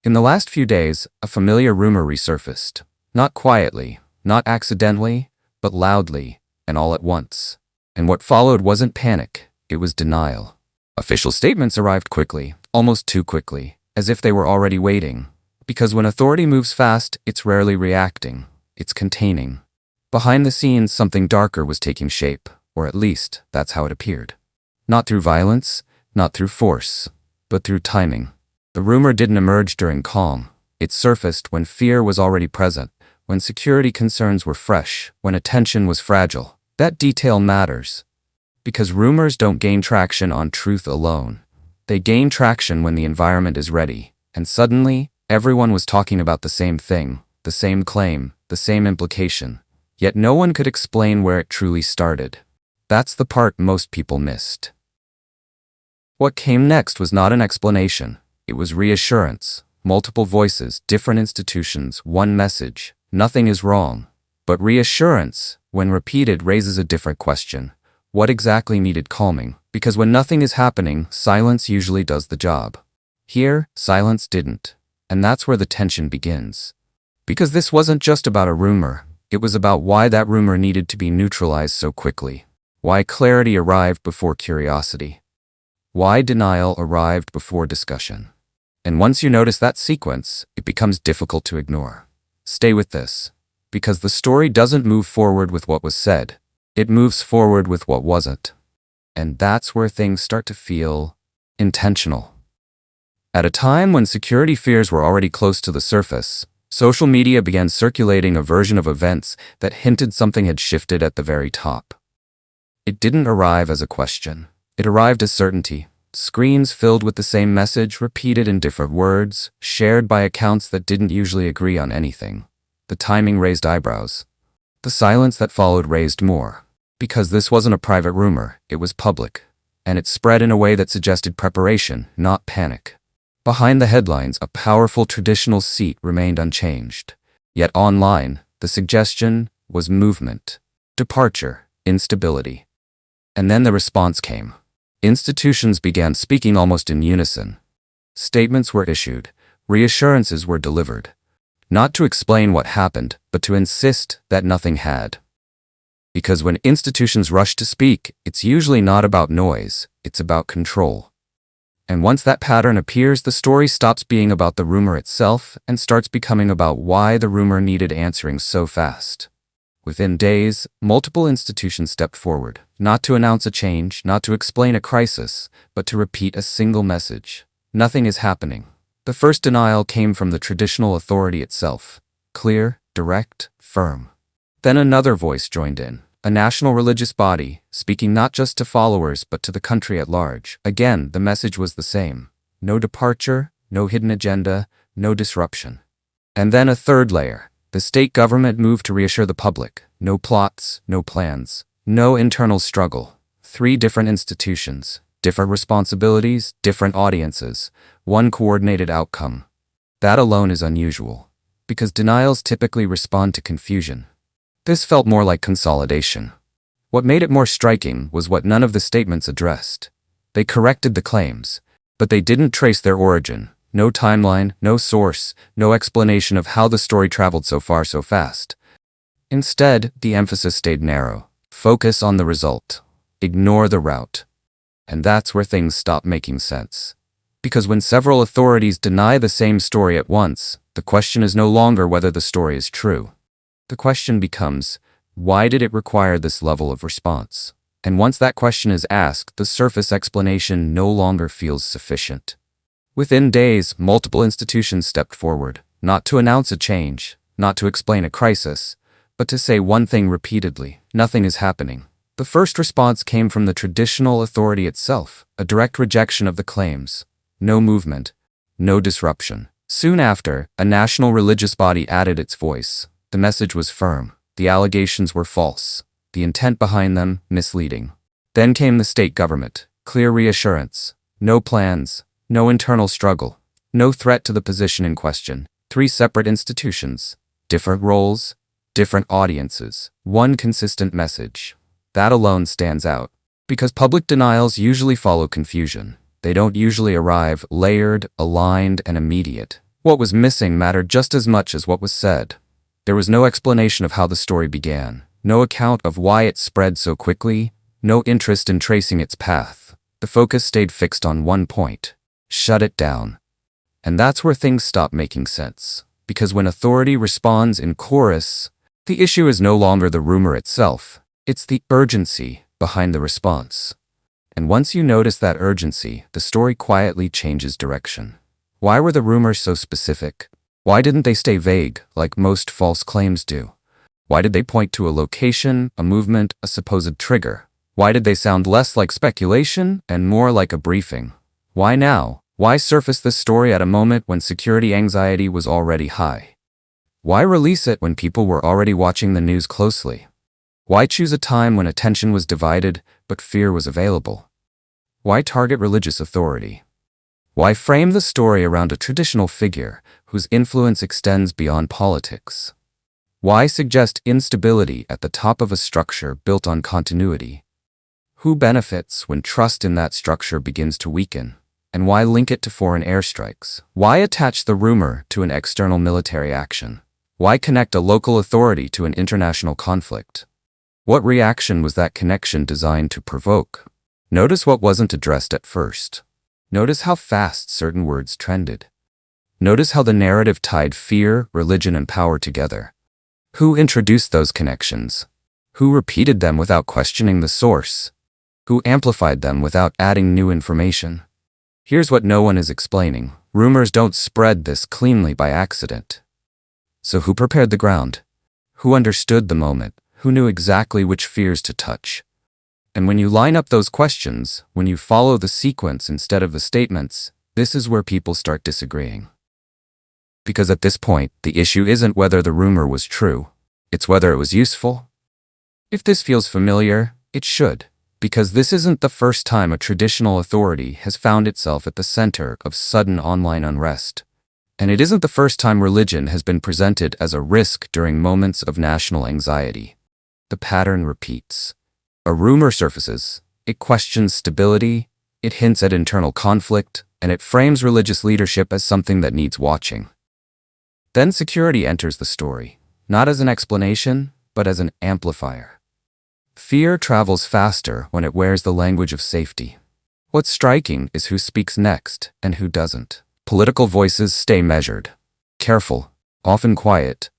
In the last few days, a familiar rumor resurfaced. Not quietly, not accidentally, but loudly, and all at once. And what followed wasn't panic, it was denial. Official statements arrived quickly, almost too quickly, as if they were already waiting. Because when authority moves fast, it's rarely reacting, it's containing. Behind the scenes, something darker was taking shape, or at least, that's how it appeared. Not through violence, not through force, but through timing. The rumor didn't emerge during calm. It surfaced when fear was already present, when security concerns were fresh, when attention was fragile. That detail matters. Because rumors don't gain traction on truth alone. They gain traction when the environment is ready. And suddenly, everyone was talking about the same thing, the same claim, the same implication. Yet no one could explain where it truly started. That's the part most people missed. What came next was not an explanation. It was reassurance. Multiple voices, different institutions, one message. Nothing is wrong. But reassurance, when repeated, raises a different question. What exactly needed calming? Because when nothing is happening, silence usually does the job. Here, silence didn't. And that's where the tension begins. Because this wasn't just about a rumor. It was about why that rumor needed to be neutralized so quickly. Why clarity arrived before curiosity. Why denial arrived before discussion. And once you notice that sequence, it becomes difficult to ignore. Stay with this. Because the story doesn't move forward with what was said. It moves forward with what wasn't. And that's where things start to feel intentional. At a time when security fears were already close to the surface, social media began circulating a version of events that hinted something had shifted at the very top. It didn't arrive as a question. It arrived as certainty. Screens filled with the same message, repeated in different words, shared by accounts that didn't usually agree on anything. The timing raised eyebrows. The silence that followed raised more. Because this wasn't a private rumor, it was public. And it spread in a way that suggested preparation, not panic. Behind the headlines, a powerful traditional seat remained unchanged. Yet online, the suggestion was movement, departure, instability. And then the response came. Institutions began speaking almost in unison. Statements were issued, reassurances were delivered. Not to explain what happened, but to insist that nothing had. Because when institutions rush to speak, it's usually not about noise, it's about control. And once that pattern appears, the story stops being about the rumor itself and starts becoming about why the rumor needed answering so fast. Within days, multiple institutions stepped forward, not to announce a change, not to explain a crisis, but to repeat a single message. Nothing is happening. The first denial came from the traditional authority itself. Clear, direct, firm. Then another voice joined in. A national religious body, speaking not just to followers but to the country at large. Again, the message was the same. No departure, no hidden agenda, no disruption. And then a third layer. The state government moved to reassure the public. No plots, no plans, no internal struggle. 3 different institutions, different responsibilities, different audiences, one coordinated outcome. That alone is unusual, because denials typically respond to confusion. This felt more like consolidation. What made it more striking was what none of the statements addressed. They corrected the claims, but they didn't trace their origin. No timeline, no source, no explanation of how the story traveled so far so fast. Instead, the emphasis stayed narrow. Focus on the result. Ignore the route. And that's where things stop making sense. Because when several authorities deny the same story at once, the question is no longer whether the story is true. The question becomes, why did it require this level of response? And once that question is asked, the surface explanation no longer feels sufficient. Within days, multiple institutions stepped forward, not to announce a change, not to explain a crisis, but to say one thing repeatedly: nothing is happening. The first response came from the traditional authority itself, a direct rejection of the claims. No movement, no disruption. Soon after, a national religious body added its voice. The message was firm. The allegations were false. The intent behind them, misleading. Then came the state government. Clear reassurance. No plans. No internal struggle. No threat to the position in question. 3 separate institutions. Different roles. Different audiences. One consistent message. That alone stands out. Because public denials usually follow confusion. They don't usually arrive layered, aligned, and immediate. What was missing mattered just as much as what was said. There was no explanation of how the story began, no account of why it spread so quickly, no interest in tracing its path. The focus stayed fixed on one point: shut it down. And that's where things stop making sense. Because when authority responds in chorus, the issue is no longer the rumor itself, it's the urgency behind the response. And once you notice that urgency, the story quietly changes direction. Why were the rumors so specific? Why didn't they stay vague, like most false claims do? Why did they point to a location, a movement, a supposed trigger? Why did they sound less like speculation and more like a briefing? Why now? Why surface this story at a moment when security anxiety was already high? Why release it when people were already watching the news closely? Why choose a time when attention was divided, but fear was available? Why target religious authority? Why frame the story around a traditional figure whose influence extends beyond politics? Why suggest instability at the top of a structure built on continuity? Who benefits when trust in that structure begins to weaken? And why link it to foreign airstrikes? Why attach the rumor to an external military action? Why connect a local authority to an international conflict? What reaction was that connection designed to provoke? Notice what wasn't addressed at first. Notice how fast certain words trended. Notice how the narrative tied fear, religion, and power together. Who introduced those connections? Who repeated them without questioning the source? Who amplified them without adding new information? Here's what no one is explaining. Rumors don't spread this cleanly by accident. So who prepared the ground? Who understood the moment? Who knew exactly which fears to touch? And when you line up those questions, when you follow the sequence instead of the statements, this is where people start disagreeing. Because at this point, the issue isn't whether the rumor was true, it's whether it was useful. If this feels familiar, it should. Because this isn't the first time a traditional authority has found itself at the center of sudden online unrest. And it isn't the first time religion has been presented as a risk during moments of national anxiety. The pattern repeats. A rumor surfaces, it questions stability, it hints at internal conflict, and it frames religious leadership as something that needs watching. Then security enters the story, not as an explanation, but as an amplifier. Fear travels faster when it wears the language of safety. What's striking is who speaks next and who doesn't. Political voices stay measured, careful, often quiet.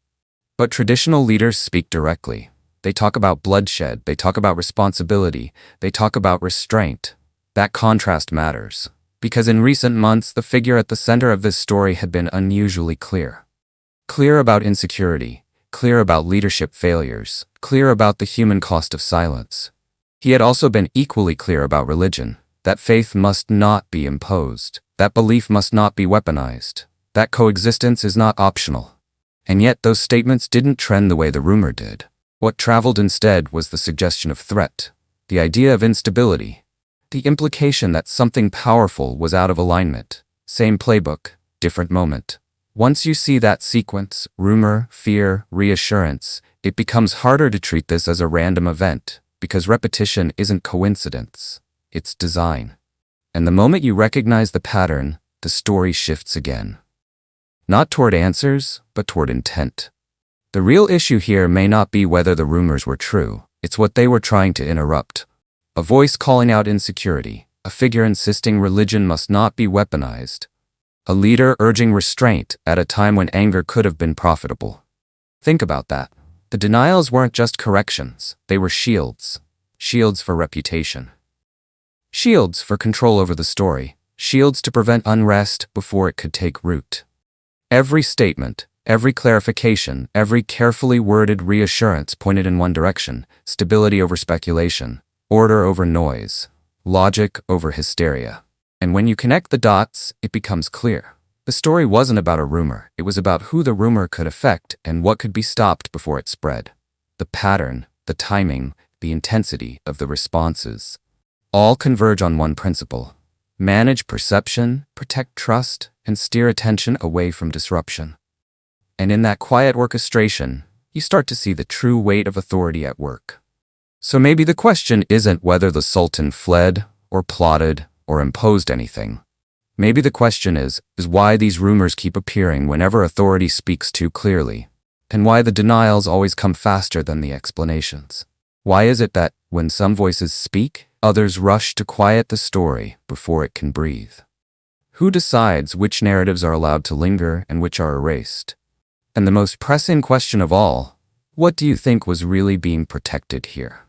But traditional leaders speak directly. They talk about bloodshed, they talk about responsibility, they talk about restraint. That contrast matters, because in recent months the figure at the center of this story had been unusually clear. Clear about insecurity, clear about leadership failures, clear about the human cost of silence. He had also been equally clear about religion, that faith must not be imposed, that belief must not be weaponized, that coexistence is not optional. And yet those statements didn't trend the way the rumor did. What traveled instead was the suggestion of threat, the idea of instability, the implication that something powerful was out of alignment. Same playbook, different moment. Once you see that sequence, rumor, fear, reassurance, it becomes harder to treat this as a random event, because repetition isn't coincidence, it's design. And the moment you recognize the pattern, the story shifts again. Not toward answers, but toward intent. The real issue here may not be whether the rumors were true, it's what they were trying to interrupt. A voice calling out insecurity, a figure insisting religion must not be weaponized, a leader urging restraint at a time when anger could have been profitable. Think about that. The denials weren't just corrections, they were shields. Shields for reputation. Shields for control over the story. Shields to prevent unrest before it could take root. Every statement, every clarification, every carefully worded reassurance pointed in one direction: stability over speculation, order over noise, logic over hysteria. And when you connect the dots, it becomes clear. The story wasn't about a rumor, it was about who the rumor could affect and what could be stopped before it spread. The pattern, the timing, the intensity of the responses all converge on one principle: manage perception, protect trust, and steer attention away from disruption. And in that quiet orchestration, you start to see the true weight of authority at work. So maybe the question isn't whether the Sultan fled, or plotted, or imposed anything. Maybe the question is why these rumors keep appearing whenever authority speaks too clearly, and why the denials always come faster than the explanations. Why is it that, when some voices speak, others rush to quiet the story before it can breathe? Who decides which narratives are allowed to linger and which are erased? And the most pressing question of all, what do you think was really being protected here?